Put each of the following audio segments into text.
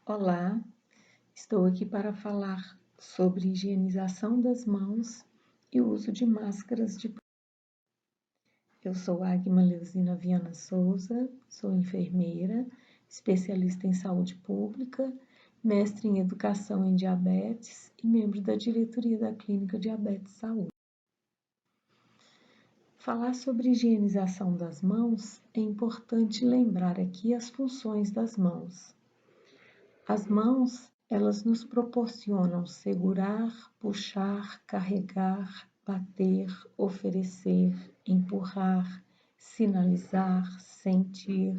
Olá, estou aqui para falar sobre higienização das mãos e o uso de máscaras de proteção. Eu sou Agma Leuzina Viana Souza, sou enfermeira, especialista em saúde pública, mestre em educação em diabetes e membro da diretoria da Clínica Diabetes Saúde. Falar sobre higienização das mãos é importante lembrar aqui as funções das mãos. As mãos, elas nos proporcionam segurar, puxar, carregar, bater, oferecer, empurrar, sinalizar, sentir.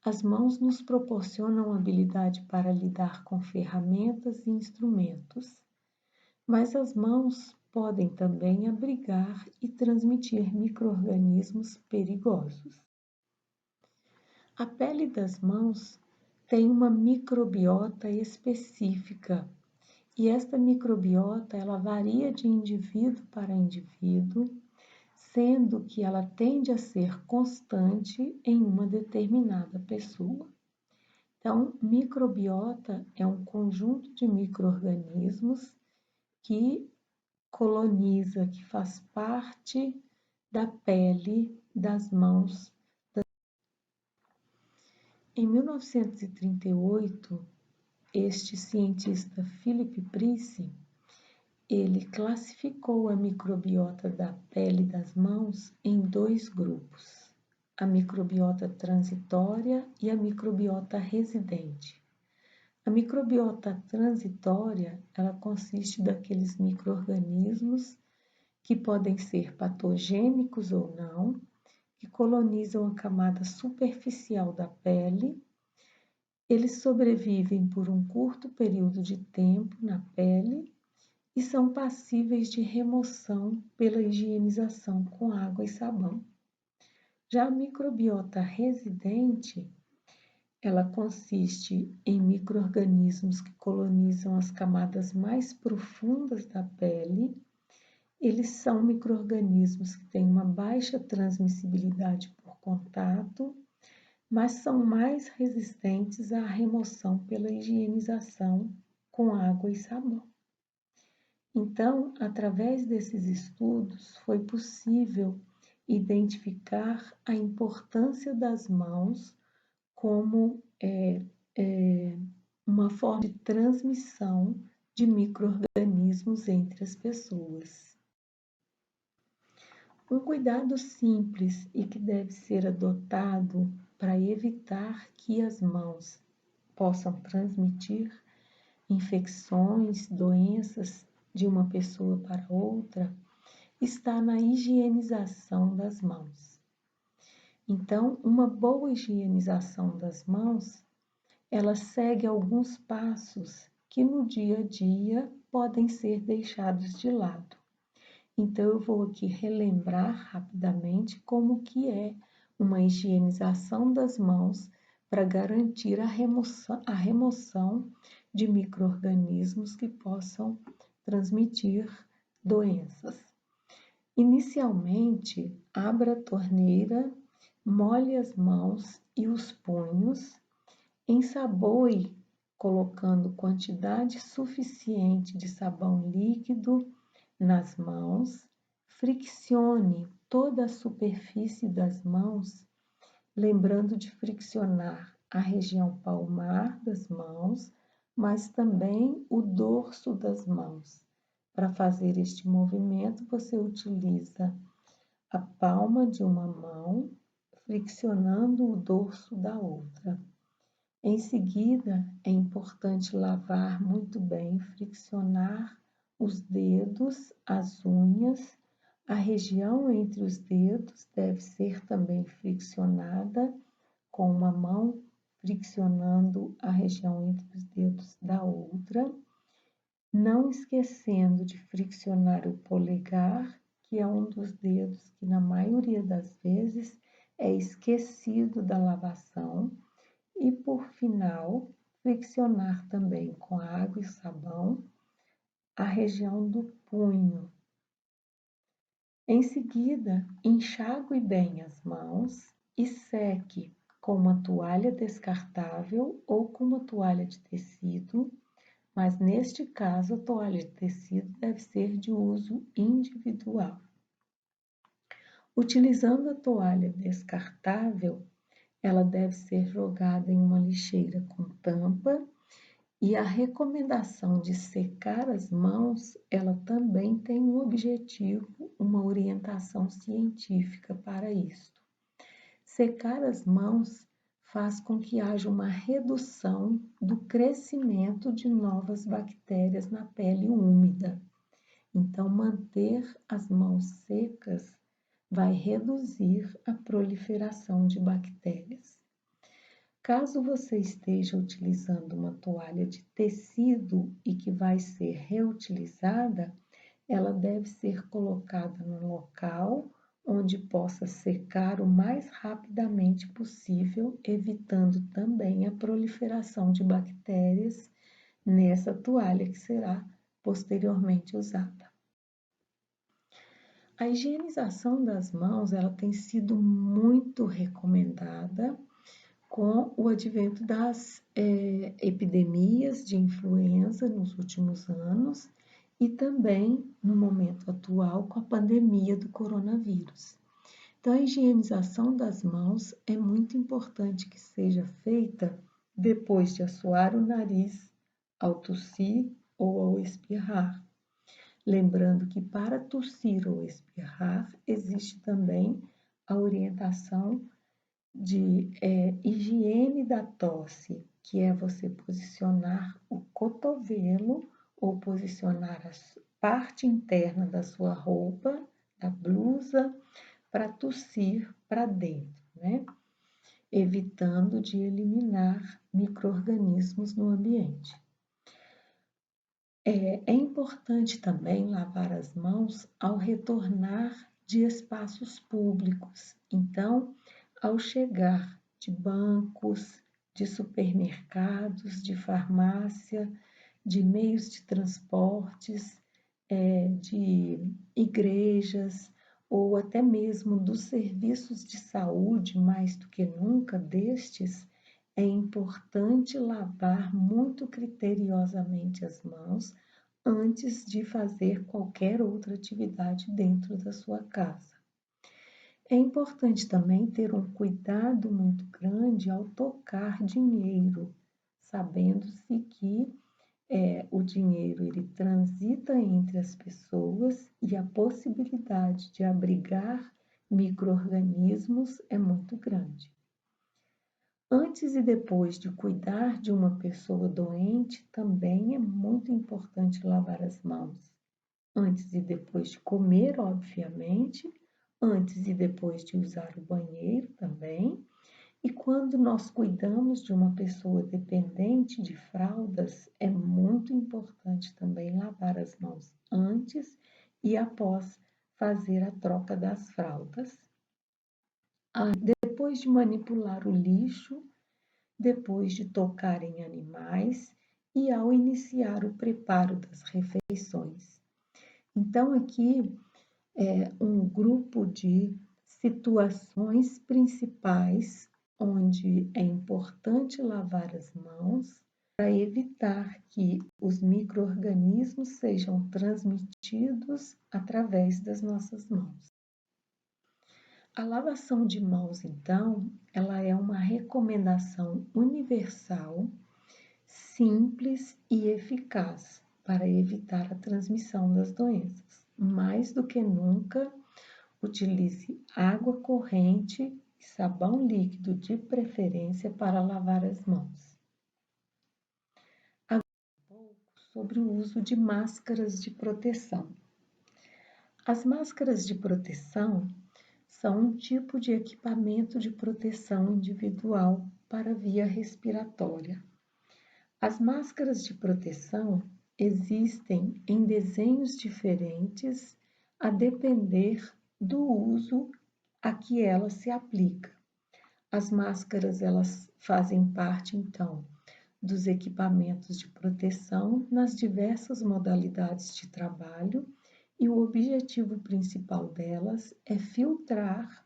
As mãos nos proporcionam habilidade para lidar com ferramentas e instrumentos, mas as mãos podem também abrigar e transmitir micro-organismos perigosos. A pele das mãos tem uma microbiota específica e esta microbiota ela varia de indivíduo para indivíduo, sendo que ela tende a ser constante em uma determinada pessoa. Então, microbiota é um conjunto de micro-organismos que coloniza, que faz parte da pele das mãos. Em 1938, este cientista Philip Price, ele classificou a microbiota da pele das mãos em dois grupos, a microbiota transitória e a microbiota residente. A microbiota transitória, ela consiste daqueles micro-organismos que podem ser patogênicos ou não, que colonizam a camada superficial da pele. Eles sobrevivem por um curto período de tempo na pele e são passíveis de remoção pela higienização com água e sabão. Já a microbiota residente, ela consiste em micro-organismos que colonizam as camadas mais profundas da pele. Eles são micro-organismos que têm uma baixa transmissibilidade por contato, mas são mais resistentes à remoção pela higienização com água e sabão. Então, através desses estudos, foi possível identificar a importância das mãos como uma forma de transmissão de micro-organismos entre as pessoas. Um cuidado simples e que deve ser adotado para evitar que as mãos possam transmitir infecções, doenças de uma pessoa para outra, está na higienização das mãos. Então, uma boa higienização das mãos, ela segue alguns passos que no dia a dia podem ser deixados de lado. Então, eu vou aqui relembrar rapidamente como que é uma higienização das mãos para garantir a remoção de micro-organismos que possam transmitir doenças. Inicialmente, abra a torneira, molhe as mãos e os punhos, ensaboe colocando quantidade suficiente de sabão líquido nas mãos, friccione toda a superfície das mãos, lembrando de friccionar a região palmar das mãos, mas também o dorso das mãos. Para fazer este movimento, você utiliza a palma de uma mão, friccionando o dorso da outra. Em seguida, é importante lavar muito bem, friccionar os dedos, as unhas, a região entre os dedos deve ser também friccionada com uma mão, friccionando a região entre os dedos da outra, não esquecendo de friccionar o polegar, que é um dos dedos que na maioria das vezes é esquecido da lavação, e por final, friccionar também com água e sabão a região do punho. Em seguida, enxague bem as mãos e seque com uma toalha descartável ou com uma toalha de tecido, mas neste caso a toalha de tecido deve ser de uso individual. Utilizando a toalha descartável, ela deve ser jogada em uma lixeira com tampa e a recomendação de secar as mãos, ela também tem um objetivo, uma orientação científica para isso. Secar as mãos faz com que haja uma redução do crescimento de novas bactérias na pele úmida. Então, manter as mãos secas vai reduzir a proliferação de bactérias. Caso você esteja utilizando uma toalha de tecido e que vai ser reutilizada, ela deve ser colocada num local onde possa secar o mais rapidamente possível, evitando também a proliferação de bactérias nessa toalha que será posteriormente usada. A higienização das mãos, ela tem sido muito recomendada com o advento das epidemias de influenza nos últimos anos e também no momento atual com a pandemia do coronavírus. Então, a higienização das mãos é muito importante que seja feita depois de assoar o nariz, ao tossir ou ao espirrar. Lembrando que para tossir ou espirrar existe também a orientação de higiene da tosse, que é você posicionar o cotovelo ou posicionar a parte interna da sua roupa, da blusa, para tossir para dentro, né? Evitando de eliminar micro-organismos no ambiente. É importante também lavar as mãos ao retornar de espaços públicos. Então, ao chegar de bancos, de supermercados, de farmácia, de meios de transportes, de igrejas ou até mesmo dos serviços de saúde, mais do que nunca destes, é importante lavar muito criteriosamente as mãos antes de fazer qualquer outra atividade dentro da sua casa. É importante também ter um cuidado muito grande ao tocar dinheiro, sabendo-se que o dinheiro ele transita entre as pessoas e a possibilidade de abrigar micro-organismos é muito grande. Antes e depois de cuidar de uma pessoa doente, também é muito importante lavar as mãos. Antes e depois de comer, obviamente, antes e depois de usar o banheiro também. E quando nós cuidamos de uma pessoa dependente de fraldas, é muito importante também lavar as mãos antes e após fazer a troca das fraldas. Depois de manipular o lixo, depois de tocar em animais e ao iniciar o preparo das refeições. Então, aqui é um grupo de situações principais onde é importante lavar as mãos para evitar que os micro-organismos sejam transmitidos através das nossas mãos. A lavação de mãos, então, ela é uma recomendação universal, simples e eficaz para evitar a transmissão das doenças. Mais do que nunca, utilize água corrente e sabão líquido de preferência para lavar as mãos. Agora um pouco sobre o uso de máscaras de proteção. As máscaras de proteção são um tipo de equipamento de proteção individual para a via respiratória. As máscaras de proteção existem em desenhos diferentes a depender do uso a que ela se aplica. As máscaras, elas fazem parte, então, dos equipamentos de proteção nas diversas modalidades de trabalho e o objetivo principal delas é filtrar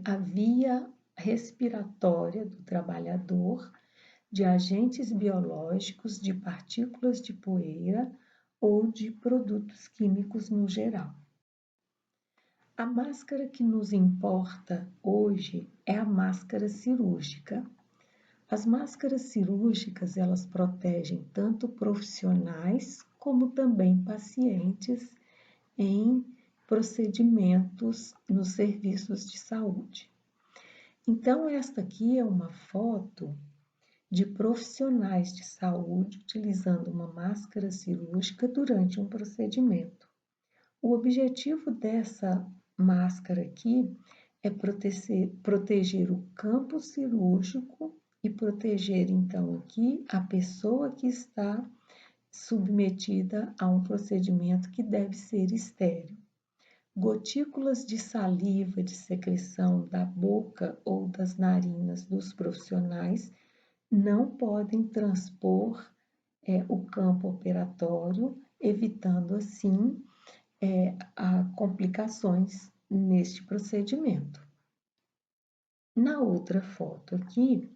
a via respiratória do trabalhador, de agentes biológicos, de partículas de poeira ou de produtos químicos no geral. A máscara que nos importa hoje é a máscara cirúrgica. As máscaras cirúrgicas, elas protegem tanto profissionais como também pacientes em procedimentos nos serviços de saúde. Então, esta aqui é uma foto de profissionais de saúde utilizando uma máscara cirúrgica durante um procedimento. O objetivo dessa máscara aqui é proteger o campo cirúrgico e proteger, então, aqui a pessoa que está submetida a um procedimento que deve ser estéril. Gotículas de saliva de secreção da boca ou das narinas dos profissionais não podem transpor o campo operatório, evitando assim complicações neste procedimento. Na outra foto aqui,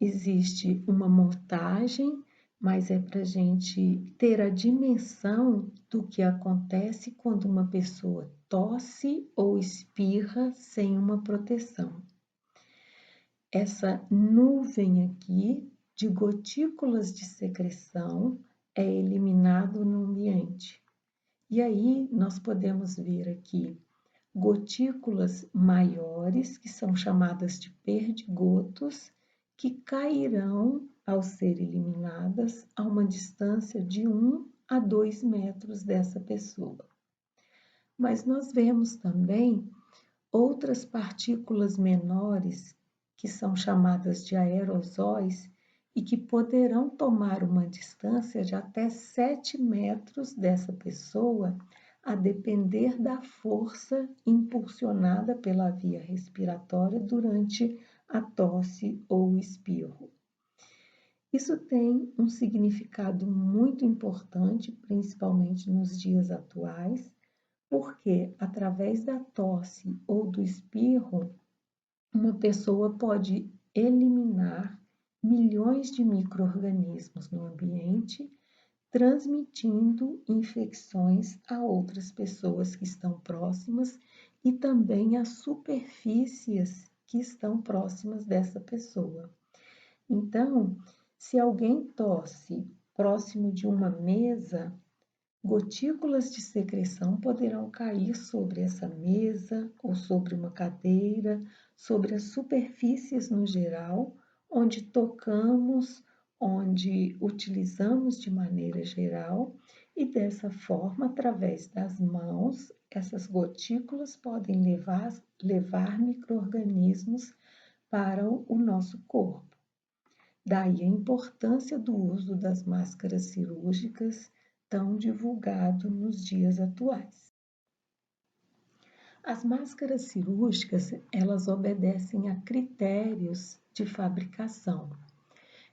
existe uma montagem, mas é para a gente ter a dimensão do que acontece quando uma pessoa tosse ou espirra sem uma proteção. Essa nuvem aqui de gotículas de secreção é eliminado no ambiente. E aí nós podemos ver aqui gotículas maiores, que são chamadas de perdigotos, que cairão ao ser eliminadas a uma distância de 1 a 2 metros dessa pessoa. Mas nós vemos também outras partículas menores, que são chamadas de aerosóis, e que poderão tomar uma distância de até 7 metros dessa pessoa, a depender da força impulsionada pela via respiratória durante a tosse ou espirro. Isso tem um significado muito importante, principalmente nos dias atuais, porque através da tosse ou do espirro, uma pessoa pode eliminar milhões de micro-organismos no ambiente, transmitindo infecções a outras pessoas que estão próximas e também a superfícies que estão próximas dessa pessoa. Então, se alguém tosse próximo de uma mesa, gotículas de secreção poderão cair sobre essa mesa ou sobre uma cadeira, sobre as superfícies no geral, onde tocamos, onde utilizamos de maneira geral, e dessa forma, através das mãos, essas gotículas podem levar micro-organismos para o nosso corpo. Daí a importância do uso das máscaras cirúrgicas, tão divulgado nos dias atuais. As máscaras cirúrgicas, elas obedecem a critérios de fabricação.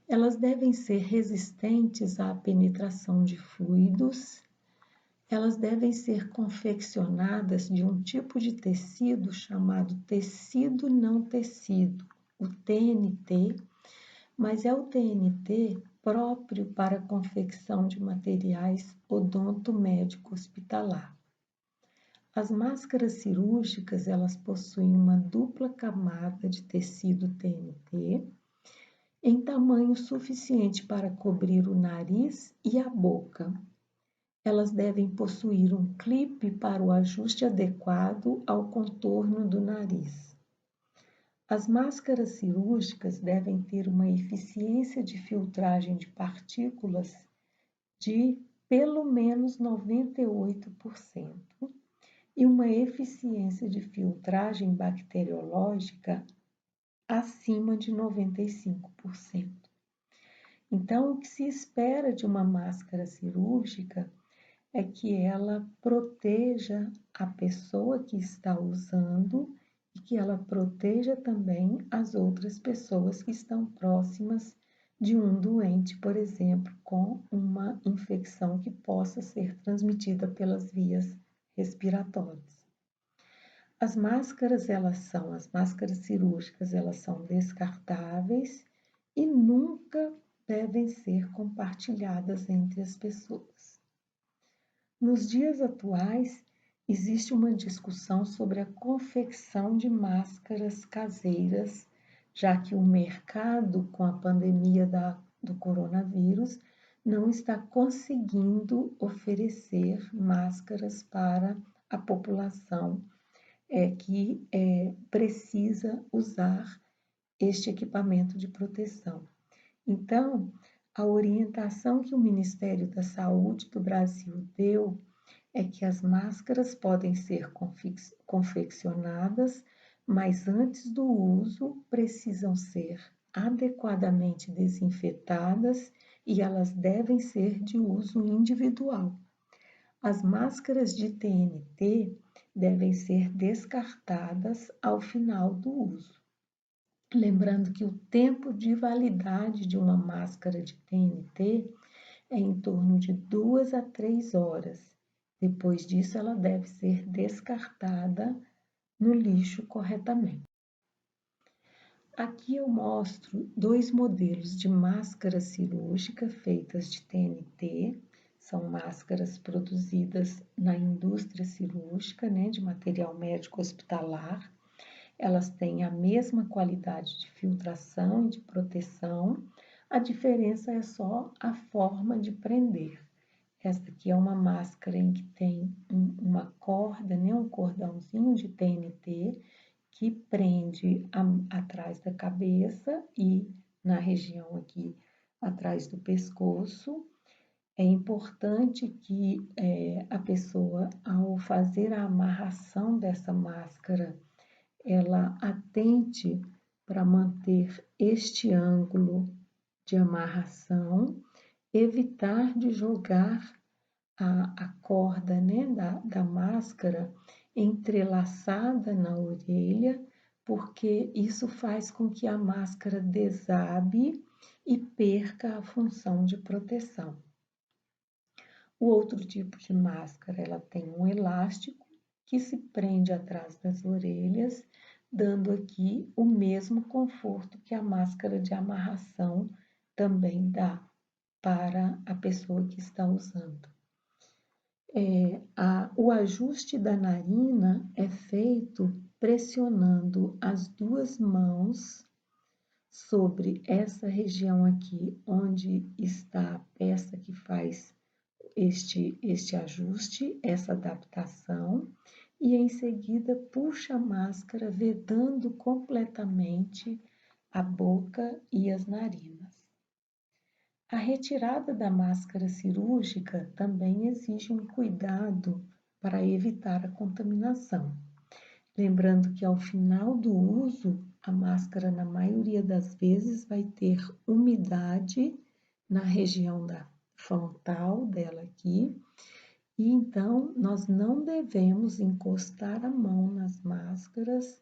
Elas devem ser resistentes à penetração de fluidos, elas devem ser confeccionadas de um tipo de tecido chamado tecido não tecido, o TNT, mas é o TNT próprio para a confecção de materiais odontomédico hospitalar. As máscaras cirúrgicas, elas possuem uma dupla camada de tecido TNT em tamanho suficiente para cobrir o nariz e a boca. Elas devem possuir um clipe para o ajuste adequado ao contorno do nariz. As máscaras cirúrgicas devem ter uma eficiência de filtragem de partículas de pelo menos 98% e uma eficiência de filtragem bacteriológica acima de 95%. Então, o que se espera de uma máscara cirúrgica é que ela proteja a pessoa que está usando e que ela proteja também as outras pessoas que estão próximas de um doente, por exemplo, com uma infecção que possa ser transmitida pelas vias respiratórias. As máscaras, as máscaras cirúrgicas, elas são descartáveis e nunca devem ser compartilhadas entre as pessoas. Nos dias atuais, existe uma discussão sobre a confecção de máscaras caseiras, já que o mercado, com a pandemia do coronavírus, não está conseguindo oferecer máscaras para a população que precisa usar este equipamento de proteção. Então, a orientação que o Ministério da Saúde do Brasil deu é que as máscaras podem ser confeccionadas, mas antes do uso precisam ser adequadamente desinfetadas e elas devem ser de uso individual. As máscaras de TNT devem ser descartadas ao final do uso. Lembrando que o tempo de validade de uma máscara de TNT é em torno de 2 a 3 horas. Depois disso, ela deve ser descartada no lixo corretamente. Aqui eu mostro dois modelos de máscara cirúrgica feitas de TNT. São máscaras produzidas na indústria cirúrgica, de material médico hospitalar. Elas têm a mesma qualidade de filtração e de proteção, a diferença é só a forma de prender. Esta aqui é uma máscara em que tem uma corda, um cordãozinho de TNT que prende atrás da cabeça e na região aqui atrás do pescoço. É importante que a pessoa, ao fazer a amarração dessa máscara, ela atente para manter este ângulo de amarração, evitar de jogar a corda da máscara entrelaçada na orelha, porque isso faz com que a máscara desabe e perca a função de proteção. O outro tipo de máscara, ela tem um elástico que se prende atrás das orelhas, dando aqui o mesmo conforto que a máscara de amarração também dá para a pessoa que está usando. O ajuste da narina é feito pressionando as duas mãos sobre essa região aqui, onde está a peça que faz este ajuste, essa adaptação, e em seguida puxa a máscara, vedando completamente a boca e as narinas. A retirada da máscara cirúrgica também exige um cuidado para evitar a contaminação. Lembrando que ao final do uso, a máscara, na maioria das vezes, vai ter umidade na região da frontal dela aqui, e então nós não devemos encostar a mão nas máscaras,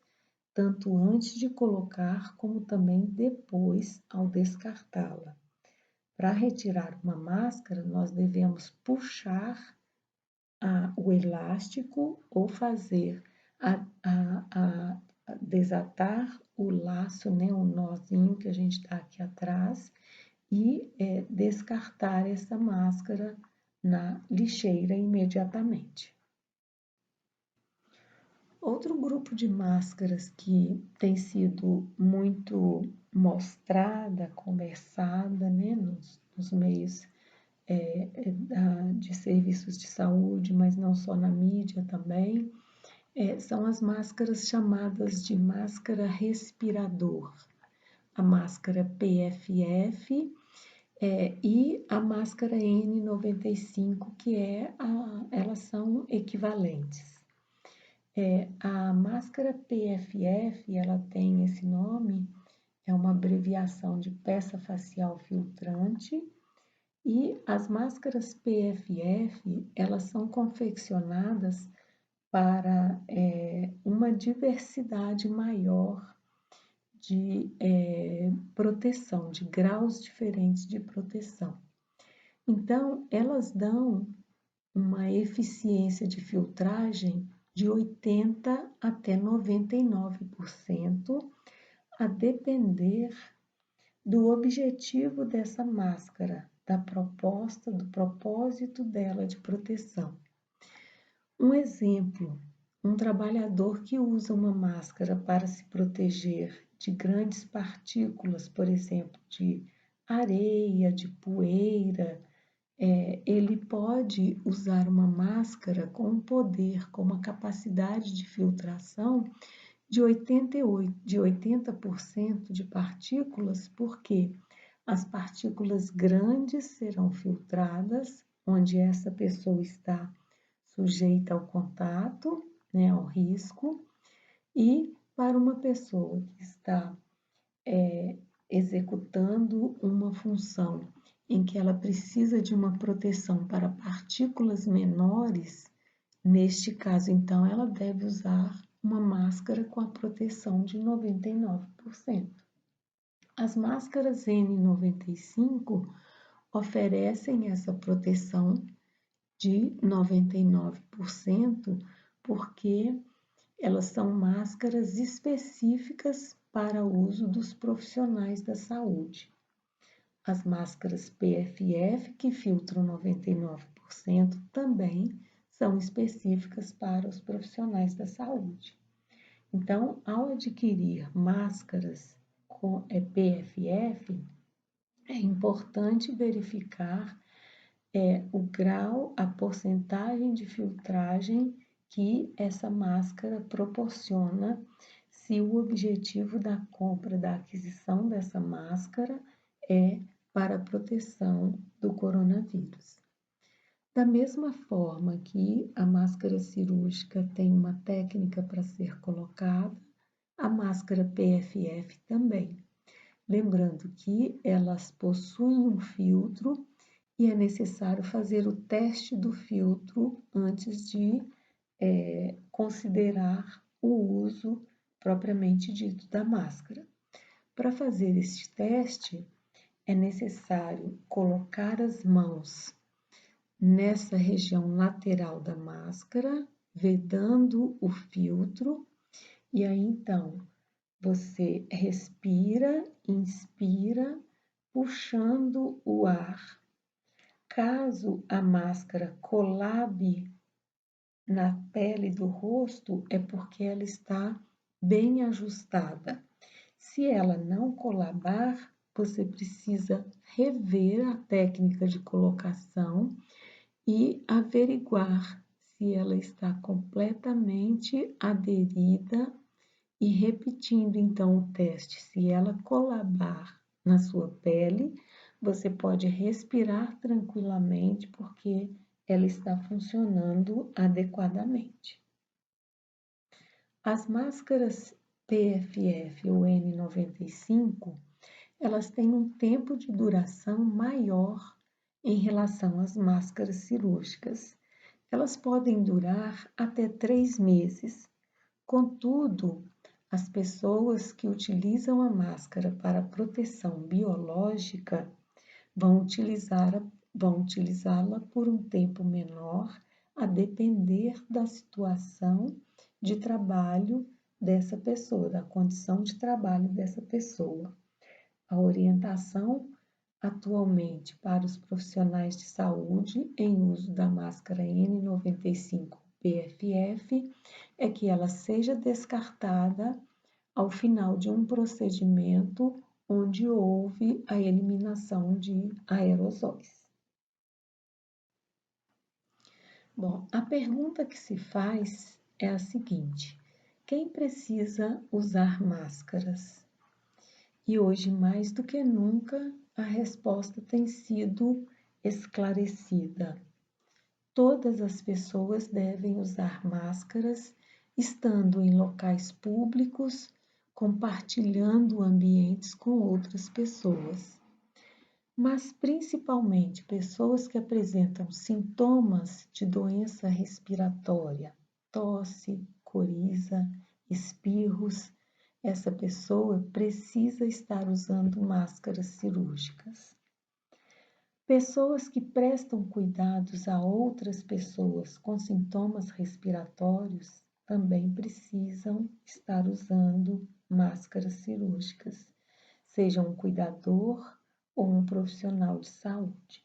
tanto antes de colocar como também depois ao descartá-la. Para retirar uma máscara, nós devemos puxar o elástico ou fazer desatar o laço, o nozinho que a gente está aqui atrás, e descartar essa máscara na lixeira imediatamente. Outro grupo de máscaras que tem sido muito mostrada, conversada, nos meios de serviços de saúde, mas não só na mídia também, são as máscaras chamadas de máscara respirador, a máscara PFF e a máscara N95, que elas são equivalentes. A máscara PFF, ela tem esse nome, é uma abreviação de peça facial filtrante, e as máscaras PFF, elas são confeccionadas para uma diversidade maior de proteção, de graus diferentes de proteção. Então, elas dão uma eficiência de filtragem de 80% até 99%, a depender do objetivo dessa máscara, da proposta, do propósito dela de proteção. Um exemplo, um trabalhador que usa uma máscara para se proteger de grandes partículas, por exemplo, de areia, de poeira, ele pode usar uma máscara com um poder, com uma capacidade de filtração de 80% de partículas, porque as partículas grandes serão filtradas, onde essa pessoa está sujeita ao contato, né, ao risco, e para uma pessoa que está executando uma função em que ela precisa de uma proteção para partículas menores, neste caso, então, ela deve usar uma máscara com a proteção de 99%. As máscaras N95 oferecem essa proteção de 99%, porque elas são máscaras específicas para o uso dos profissionais da saúde. As máscaras PFF, que filtram 99%, também são específicas para os profissionais da saúde. Então, ao adquirir máscaras com PFF, é importante verificar o grau, a porcentagem de filtragem que essa máscara proporciona, se o objetivo da compra, da aquisição dessa máscara é para a proteção do coronavírus. Da mesma forma que a máscara cirúrgica tem uma técnica para ser colocada, a máscara PFF também. Lembrando que elas possuem um filtro e é necessário fazer o teste do filtro antes de considerar o uso propriamente dito da máscara. Para fazer este teste, é necessário colocar as mãos nessa região lateral da máscara, vedando o filtro, e aí então você respira, inspira, puxando o ar. Caso a máscara colabe na pele do rosto, é porque ela está bem ajustada. Se ela não colabar, você precisa rever a técnica de colocação e averiguar se ela está completamente aderida e repetindo então o teste. Se ela colabar na sua pele, você pode respirar tranquilamente porque ela está funcionando adequadamente. As máscaras PFF ou N95, elas têm um tempo de duração maior em relação às máscaras cirúrgicas. Elas podem durar até 3 meses. Contudo, as pessoas que utilizam a máscara para proteção biológica vão utilizá-la por um tempo menor, a depender da situação de trabalho dessa pessoa, da condição de trabalho dessa pessoa. A orientação atualmente para os profissionais de saúde em uso da máscara N95 PFF é que ela seja descartada ao final de um procedimento onde houve a eliminação de aerosóis. Bom, a pergunta que se faz é a seguinte: quem precisa usar máscaras? E hoje, mais do que nunca, a resposta tem sido esclarecida. Todas as pessoas devem usar máscaras, estando em locais públicos, compartilhando ambientes com outras pessoas. Mas principalmente pessoas que apresentam sintomas de doença respiratória, tosse, coriza, espirros, essa pessoa precisa estar usando máscaras cirúrgicas. Pessoas que prestam cuidados a outras pessoas com sintomas respiratórios, também precisam estar usando máscaras cirúrgicas, seja um cuidador ou um profissional de saúde.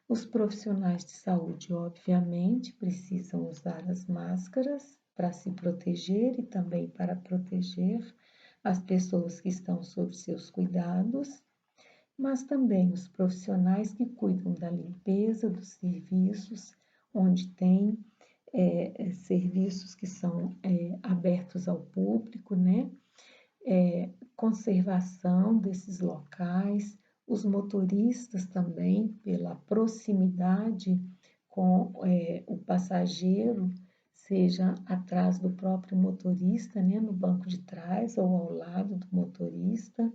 Os profissionais de saúde, obviamente, precisam usar as máscaras para se proteger e também para proteger as pessoas que estão sob seus cuidados, mas também os profissionais que cuidam da limpeza dos serviços, onde tem serviços que são abertos ao público, né? Conservação desses locais, os motoristas também, pela proximidade com o passageiro, seja atrás do próprio motorista, né, no banco de trás ou ao lado do motorista.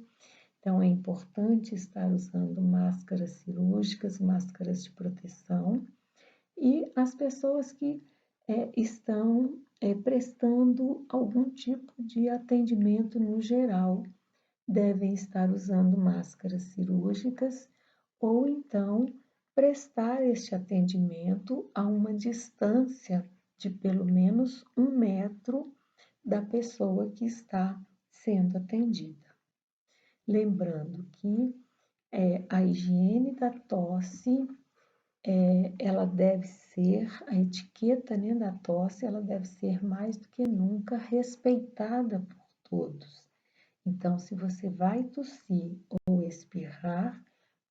Então, é importante estar usando máscaras cirúrgicas, máscaras de proteção, e as pessoas que estão prestando algum tipo de atendimento no geral devem estar usando máscaras cirúrgicas ou então prestar este atendimento a uma distância de pelo menos 1 metro da pessoa que está sendo atendida. Lembrando que a higiene da tosse, ela deve ser, a etiqueta, né, da tosse, ela deve ser mais do que nunca respeitada por todos. Então, se você vai tossir ou espirrar,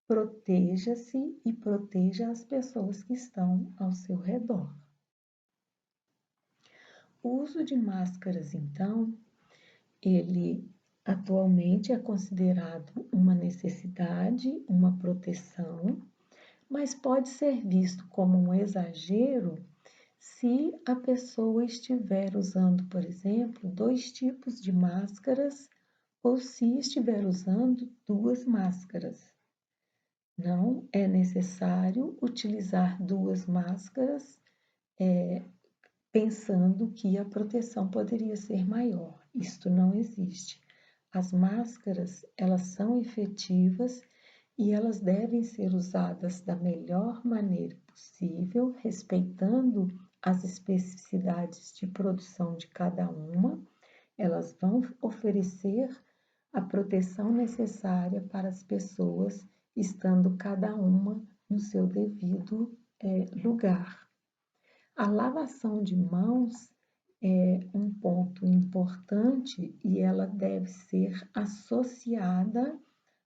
proteja-se e proteja as pessoas que estão ao seu redor. O uso de máscaras, então, ele atualmente é considerado uma necessidade, uma proteção, mas pode ser visto como um exagero se a pessoa estiver usando, por exemplo, 2 tipos de máscaras ou se estiver usando 2 máscaras. Não é necessário utilizar 2 máscaras pensando que a proteção poderia ser maior. Isto não existe. As máscaras, elas são efetivas e elas devem ser usadas da melhor maneira possível, respeitando as especificidades de produção de cada uma. Elas vão oferecer a proteção necessária para as pessoas, estando cada uma no seu devido lugar. A lavação de mãos é um ponto importante e ela deve ser associada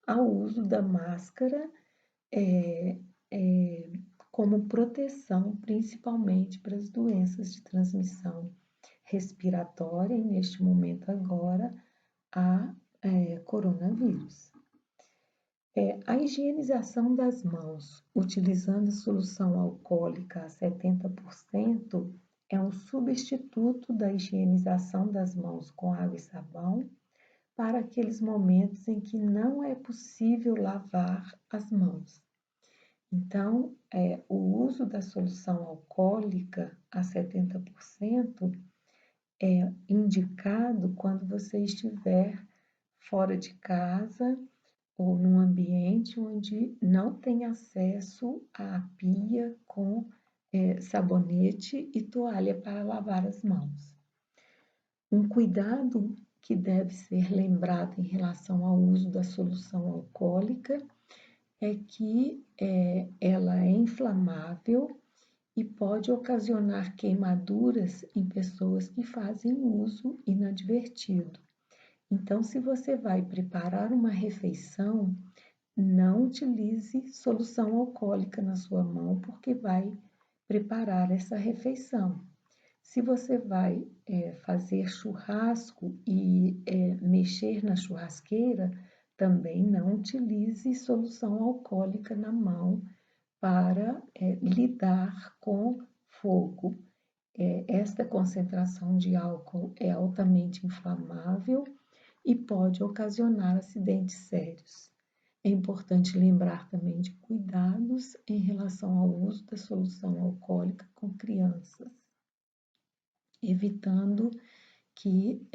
ao uso da máscara como proteção, principalmente para as doenças de transmissão respiratória e, neste momento agora, a coronavírus. A higienização das mãos, utilizando solução alcoólica a 70%, é um substituto da higienização das mãos com água e sabão para aqueles momentos em que não é possível lavar as mãos. Então, o uso da solução alcoólica a 70% é indicado quando você estiver fora de casa ou num ambiente onde não tem acesso à pia com sabonete e toalha para lavar as mãos. Um cuidado que deve ser lembrado em relação ao uso da solução alcoólica é que ela é inflamável e pode ocasionar queimaduras em pessoas que fazem uso inadvertido. Então, se você vai preparar uma refeição, não utilize solução alcoólica na sua mão, porque vai preparar essa refeição. Se você vai fazer churrasco e mexer na churrasqueira, também não utilize solução alcoólica na mão para lidar com fogo. Esta concentração de álcool é altamente inflamável e pode ocasionar acidentes sérios. É importante lembrar também de cuidados em relação ao uso da solução alcoólica com crianças, evitando que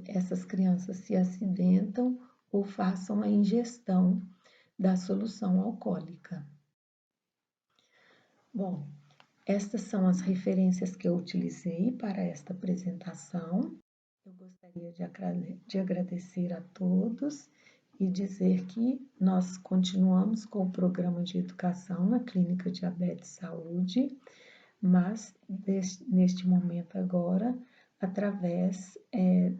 essas crianças se acidentam ou façam a ingestão da solução alcoólica. Bom, Estas são as referências que eu utilizei para esta apresentação. Eu gostaria de agradecer a todos e dizer que nós continuamos com o programa de educação na Clínica Diabetes Saúde, mas neste momento agora, através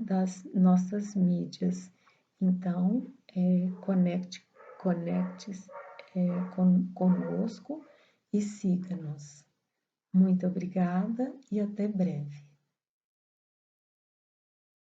das nossas mídias. Então, conecte-se conosco e siga-nos. Muito obrigada e até breve.